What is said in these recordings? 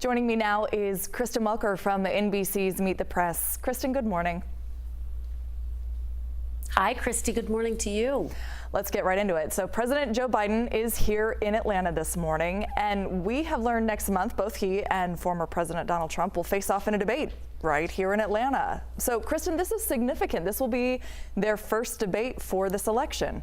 Joining me now is Kristen Welker from NBC's Meet the Press. Kristen, good morning. Hi, Christy. Good morning to you. Let's get right into it. So President Joe Biden is here in Atlanta this morning, and we have learned next month both he and former President Donald Trump will face off in a debate right here in Atlanta. So, Kristen, this is significant. This will be their first debate for this election.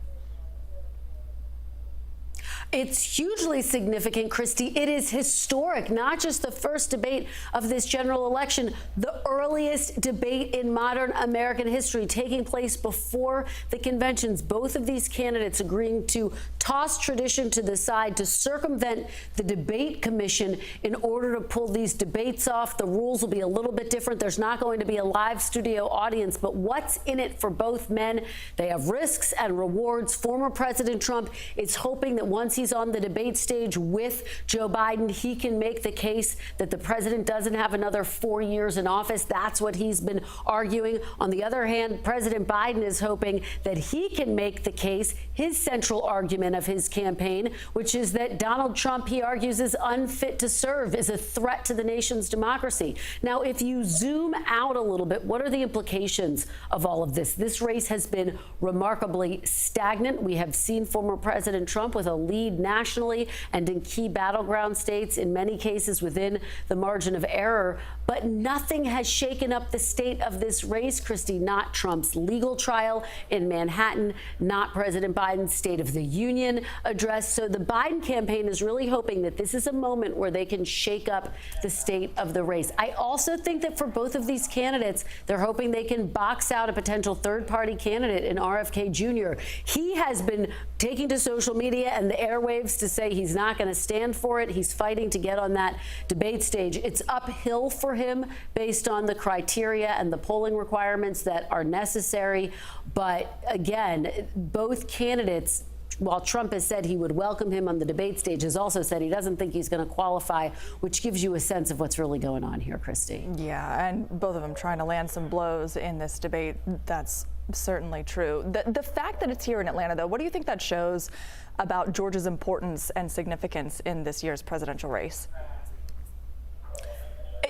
It's hugely significant, Christy. It is historic, not just the first debate of this general election, the earliest debate in modern American history, taking place before the conventions. Both of these candidates agreeing to toss tradition to the side to circumvent the debate commission in order to pull these debates off. The rules will be a little bit different. There's not going to be a live studio audience, but what's in it for both men? They have risks and rewards. Former President Trump is hoping that once he's on the debate stage with Joe Biden, he can make the case that the president doesn't have another 4 years in office. That's what he's been arguing. On the other hand, President Biden is hoping that he can make the case, his central argument of his campaign, which is that Donald Trump, he argues, is unfit to serve, is a threat to the nation's democracy. Now, if you zoom out a little bit, what are the implications of all of this? This race has been remarkably stagnant. We have seen former President Trump with a lead nationally and in key battleground states, in many cases within the margin of error. But nothing has shaken up the state of this race, Christy. Not Trump's legal trial in Manhattan, not President Biden's State of the Union address. So the Biden campaign is really hoping that this is a moment where they can shake up the state of the race. I also think that for both of these candidates, they're hoping they can box out a potential third-party candidate in RFK Jr. He has been taking to social media and the airwaves to say he's not going to stand for it. He's fighting to get on that debate stage. It's uphill for him based on the criteria and the polling requirements that are necessary. But again, both candidates, while Trump has said he would welcome him on the debate stage, has also said he doesn't think he's going to qualify, which gives you a sense of what's really going on here, Christy. Yeah, and both of them trying to land some blows in this debate. That's certainly true. The fact that it's here in Atlanta, though, what do you think that shows about Georgia's importance and significance in this year's presidential race?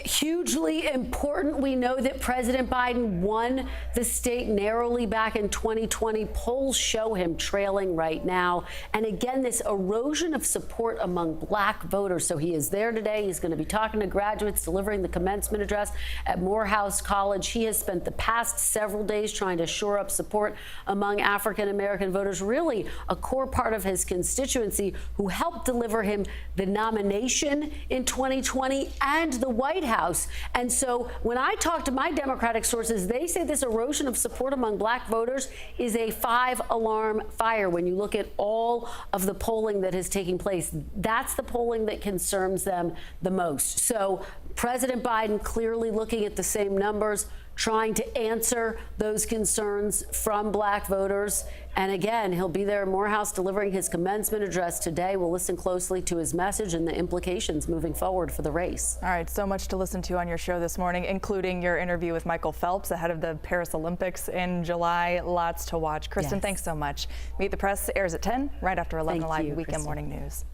Hugely important. We know that President Biden won the state narrowly back in 2020. Polls show him trailing right now. And again, this erosion of support among black voters. So he is there today. He's going to be talking to graduates, delivering the commencement address at Morehouse College. He has spent the past several days trying to shore up support among African-American voters, really a core part of his constituency who helped deliver him the nomination in 2020 and the White House. And so when I talk to my Democratic sources, they say this erosion of support among black voters is a 5-alarm fire. When you look at all of the polling that is taking place, that's the polling that concerns them the most. So President Biden clearly looking at the same numbers, trying to answer those concerns from black voters. And again, he'll be there in Morehouse delivering his commencement address today. We'll listen closely to his message and the implications moving forward for the race. All right, so much to listen to on your show this morning, including your interview with Michael Phelps ahead of the Paris Olympics in July. Lots to watch. Kristen, Thanks so much. Meet the Press airs at 10, right after 11 Alive Weekend Morning News.